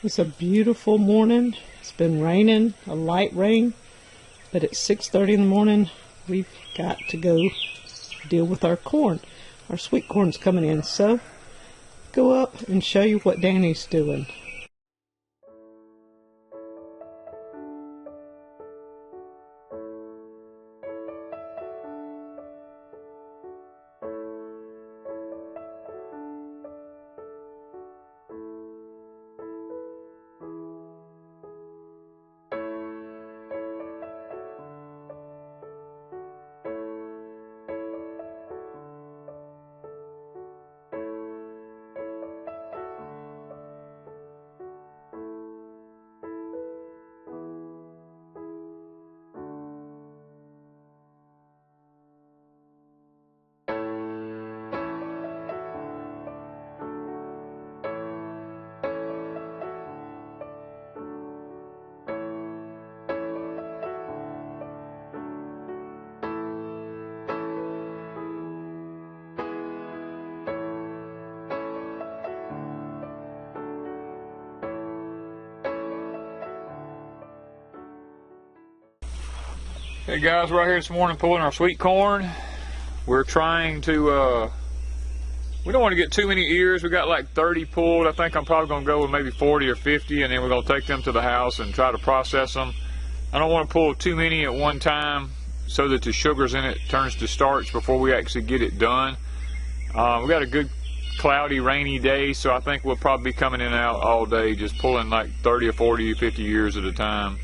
It's a beautiful morning. It's been raining, a light rain, but at 6:30 in the morning, we've got to go deal with our corn. Our sweet corn's coming in, so go up and show you what Danny's doing. Hey guys, we're out here this morning pulling our sweet corn. We're trying to, we don't want to get too many ears. We got like 30 pulled. I think I'm probably going to go with maybe 40 or 50, and then we're going to take them to the house and try to process them. I don't want to pull too many at one time so that the sugars in it turns to starch before we actually get it done. We got a good cloudy, rainy day, so I think we'll probably be coming in and out all day, just pulling like 30 or 40 or 50 ears at a time.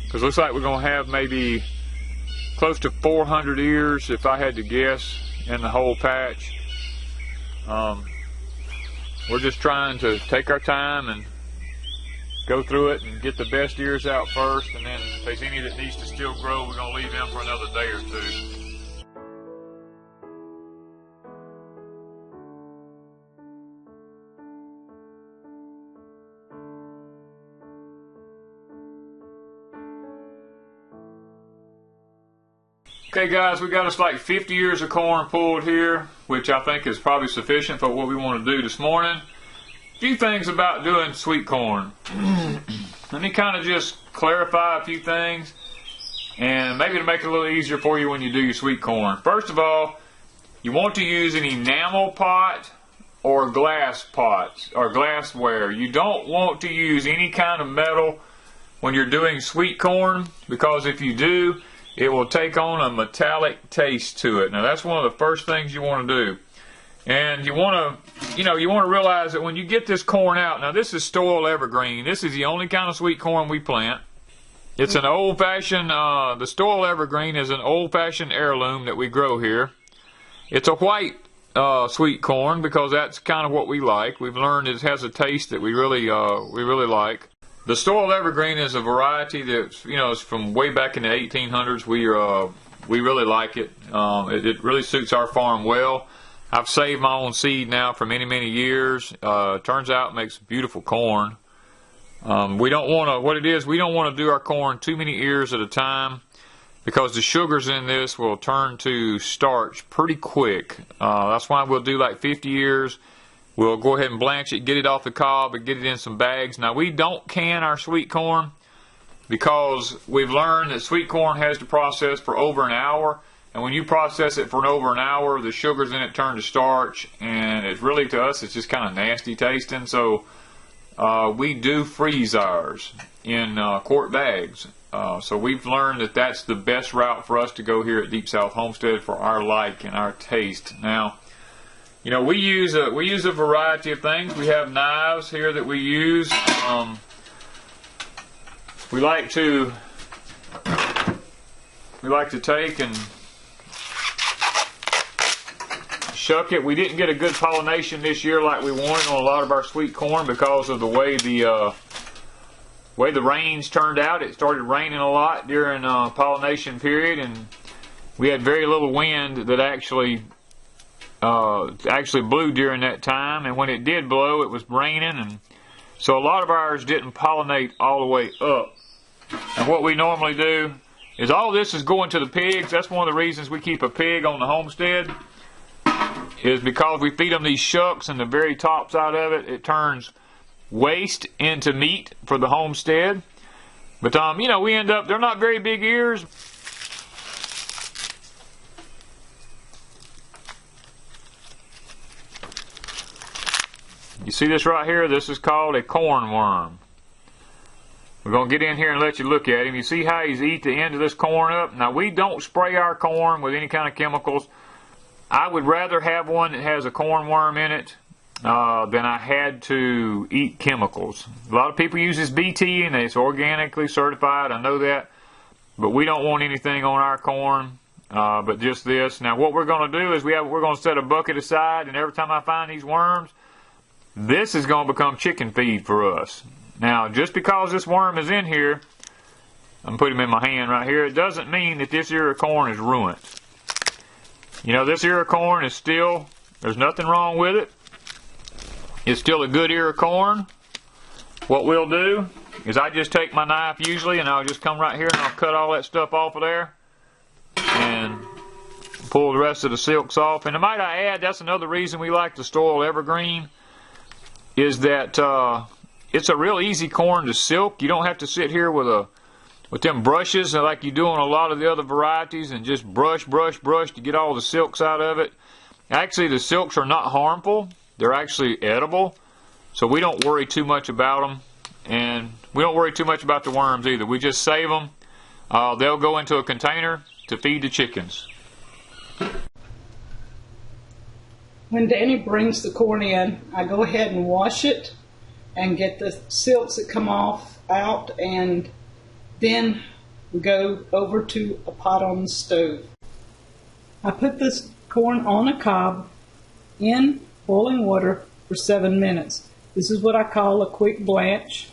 Because it looks like we're going to have maybe close to 400 ears, if I had to guess, in the whole patch. We're just trying to take our time and go through it and get the best ears out first, and then if there's any that needs to still grow, we're going to leave them for another day or two. Okay guys, we got us like 50 ears of corn pulled here, which I think is probably sufficient for what we want to do this morning. A few things about doing sweet corn. Let me kind of just clarify a few things, and maybe to make it a little easier for you when you do your sweet corn. First of all, you want to use an enamel pot or glass pots or glassware. You don't want to use any kind of metal when you're doing sweet corn, because if you do, it will take on a metallic taste to it. Now that's one of the first things you want to do. And you want to realize that when you get this corn out, now this is Stoil Evergreen. This is the only kind of sweet corn we plant. It's an old-fashioned, the Stoil Evergreen is an old-fashioned heirloom that we grow here. It's a white sweet corn because that's kind of what we like. We've learned it has a taste that we really like. The Stoil Evergreen is a variety that's, is from way back in the 1800s. We really like it. It really suits our farm well. I've saved my own seed now for many, many years. Turns out it makes beautiful corn. We don't want to do our corn too many ears at a time, because the sugars in this will turn to starch pretty quick. That's why we'll do like 50 ears. We'll go ahead and blanch it, get it off the cob, and get it in some bags. Now, we don't can our sweet corn because we've learned that sweet corn has to process for over an hour. And when you process it for over an hour, the sugars in it turn to starch. And it's really, to us, it's just kind of nasty tasting. So we do freeze ours in quart bags. So we've learned that that's the best route for us to go here at Deep South Homestead for our like and our taste. Now, we use a variety of things. We have knives here that we use. We like to take and shuck it. We didn't get a good pollination this year like we wanted on a lot of our sweet corn because of the way the rains turned out. It started raining a lot during pollination period, and we had very little wind that actually blew during that time, and when it did blow, it was raining, and so a lot of ours didn't pollinate all the way up. And what we normally do is all this is going to the pigs. That's one of the reasons we keep a pig on the homestead, is because we feed them these shucks, and the very top side of it turns waste into meat for the homestead. But you know, we end up, they're not very big ears. You see this right here? This is called a corn worm. We're going to get in here and let you look at him. You see how he's eat the end of this corn up? Now, we don't spray our corn with any kind of chemicals. I would rather have one that has a corn worm in it than I had to eat chemicals. A lot of people use this BT and it's organically certified. I know that. But we don't want anything on our corn but just this. Now, what we're going to do is we're going to set a bucket aside, and every time I find these worms, this is going to become chicken feed for us. Now, just because this worm is in here, I'm putting him in my hand right here, it doesn't mean that this ear of corn is ruined. You know, this ear of corn is still, there's nothing wrong with it. It's still a good ear of corn. What we'll do is I just take my knife usually, and I'll just come right here and I'll cut all that stuff off of there and pull the rest of the silks off. And might I add, that's another reason we like the Stoil Evergreen, is that it's a real easy corn to silk. You don't have to sit here with them brushes like you do on a lot of the other varieties and just brush to get all the silks out of it. Actually, the silks are not harmful. They're actually edible. So we don't worry too much about them. And we don't worry too much about the worms either. We just save them. They'll go into a container to feed the chickens. When Danny brings the corn in, I go ahead and wash it and get the silks that come off out, and then we go over to a pot on the stove. I put this corn on a cob in boiling water for 7 minutes. This is what I call a quick blanche.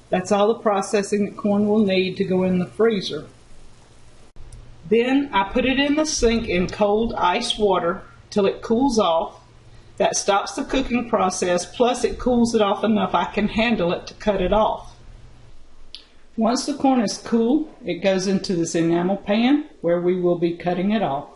That's all the processing that corn will need to go in the freezer. Then I put it in the sink in cold ice water till it cools off. That stops the cooking process, plus it cools it off enough I can handle it to cut it off. Once the corn is cool, it goes into this enamel pan where we will be cutting it off.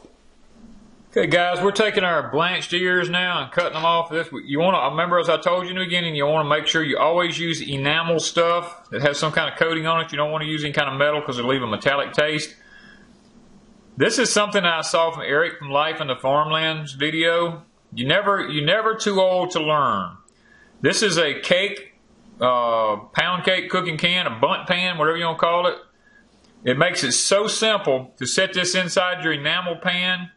Okay guys, we're taking our blanched ears now and cutting them off. You want to remember, as I told you in the beginning, you want to make sure you always use enamel stuff that has some kind of coating on it. You don't want to use any kind of metal because it'll leave a metallic taste. This is something I saw from Eric from Life in the Farmlands video. You're never too old to learn. This is a cake, pound cake cooking can, a bundt pan, whatever you want to call it. It makes it so simple to set this inside your enamel pan,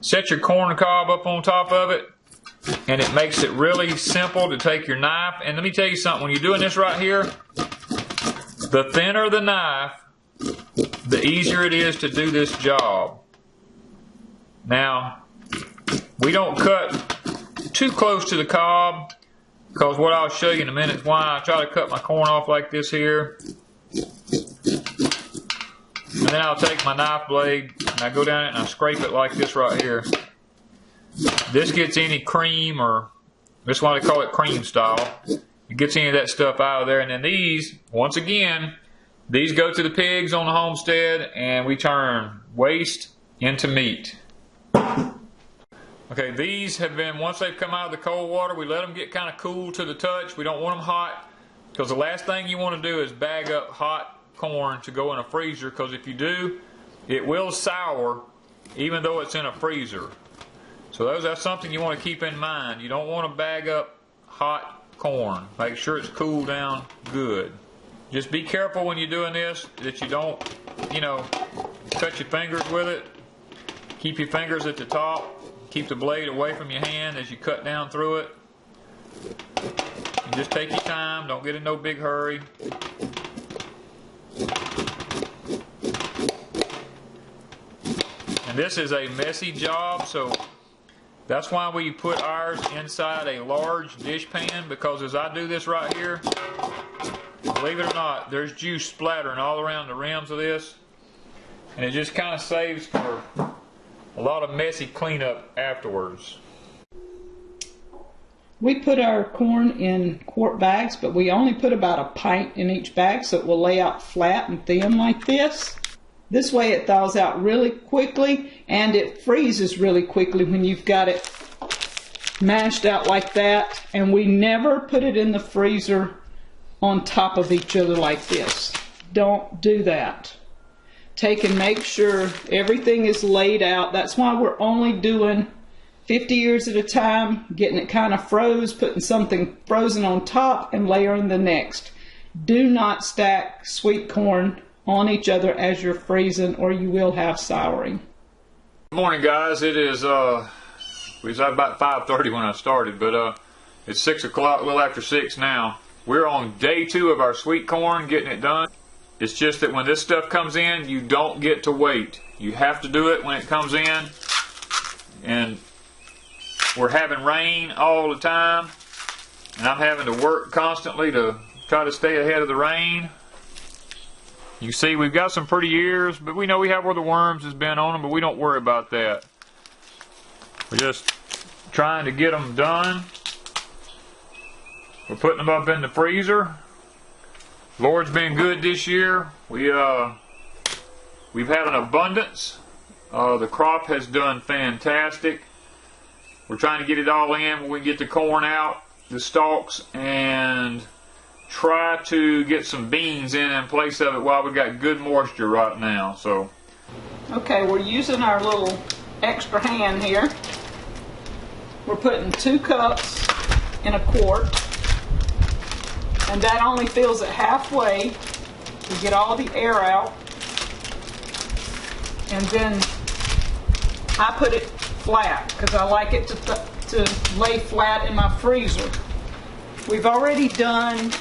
set your corn cob up on top of it, and it makes it really simple to take your knife. And let me tell you something, when you're doing this right here, the thinner the knife, the easier it is to do this job. Now, we don't cut too close to the cob, because what I'll show you in a minute is why I try to cut my corn off like this here. And then I'll take my knife blade and I go down it and I scrape it like this right here. This gets any cream, or this is why they call it cream style. It gets any of that stuff out of there. And then these, once again, these go to the pigs on the homestead, and we turn waste into meat. Okay, these have been, once they've come out of the cold water, we let them get kind of cool to the touch. We don't want them hot, because the last thing you want to do is bag up hot corn to go in a freezer, because if you do, it will sour even though it's in a freezer. So that's something you want to keep in mind. You don't want to bag up hot corn. Make sure it's cooled down good. Just be careful when you're doing this that you don't, cut your fingers with it. Keep your fingers at the top. Keep the blade away from your hand as you cut down through it. And just take your time. Don't get in no big hurry. And this is a messy job, so that's why we put ours inside a large dish pan, because as I do this right here, believe it or not, there's juice splattering all around the rims of this, and it just kind of saves for a lot of messy cleanup afterwards. We put our corn in quart bags, but we only put about a pint in each bag, so it will lay out flat and thin like this. This way it thaws out really quickly, and it freezes really quickly when you've got it mashed out like that, and we never put it in the freezer on top of each other like this. Don't do that. Take and make sure everything is laid out. That's why we're only doing 50 years at a time, getting it kind of froze, putting something frozen on top and layering the next. Do not stack sweet corn on each other as you're freezing, or you will have souring. Good morning, guys. It is we was about 5:30 when I started, but it's 6 o'clock, a little after 6 now. We're on day 2 of our sweet corn, getting it done. It's just that when this stuff comes in, you don't get to wait. You have to do it when it comes in. And we're having rain all the time, and I'm having to work constantly to try to stay ahead of the rain. You see, we've got some pretty ears, but we know we have where the worms has been on them, but we don't worry about that. We're just trying to get them done. We're putting them up in the freezer. Lord's been good this year. We've had an abundance. The crop has done fantastic. We're trying to get it all in when we get the corn out, the stalks, and try to get some beans in place of it while we got good moisture right now. So, okay, we're using our little extra hand here. We're putting 2 cups in a quart, and that only fills it halfway to get all the air out. And then I put it flat because I like it to lay flat in my freezer. We've already done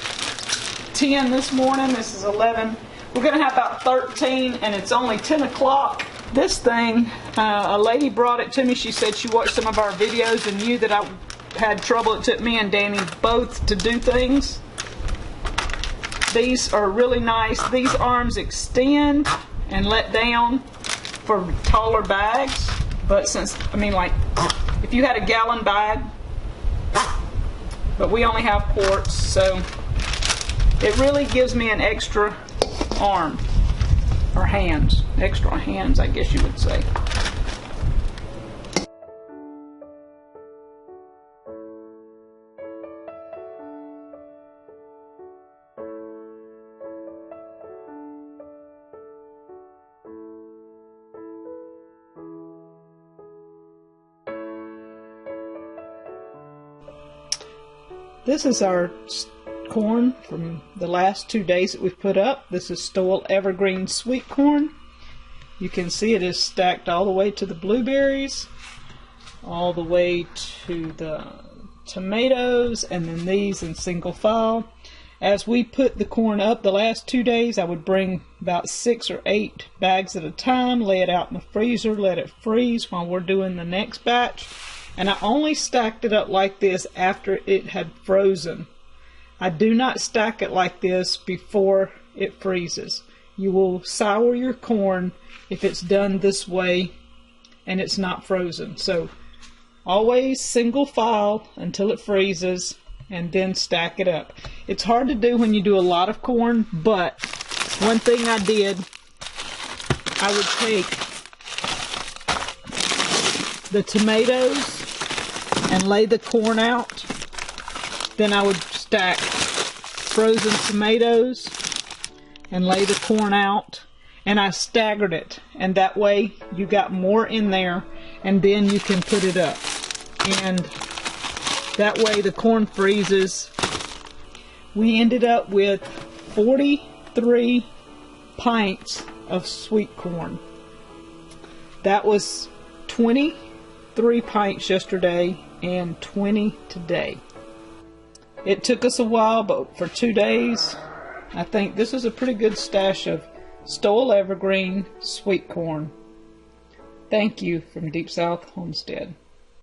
10 this morning. This is 11. We're going to have about 13, and it's only 10 o'clock. This thing, a lady brought it to me. She said she watched some of our videos and knew that I had trouble. It took me and Danny both to do things. These are really nice. These arms extend and let down for taller bags. But since, I mean, like, if you had a gallon bag, but we only have quarts, so it really gives me an extra arm, or hands, extra hands, I guess you would say. This is our corn from the last 2 days that we've put up. This is Stowell Evergreen sweet corn. You can see it is stacked all the way to the blueberries, all the way to the tomatoes, and then these in single file. As we put the corn up the last 2 days, I would bring about 6 or 8 bags at a time, lay it out in the freezer, let it freeze while we're doing the next batch. And I only stacked it up like this after it had frozen. I do not stack it like this before it freezes. You will sour your corn if it's done this way and it's not frozen. So always single file until it freezes and then stack it up. It's hard to do when you do a lot of corn, but one thing I did, I would take the tomatoes and lay the corn out. Then I would stack frozen tomatoes and lay the corn out, and I staggered it, and that way you got more in there, and then you can put it up, and that way the corn freezes. We ended up with 43 pints of sweet corn. That was 23 pints yesterday and 20 today. It took us a while, but for 2 days, I think this is a pretty good stash of Stowell Evergreen sweet corn. Thank you from Deep South Homestead.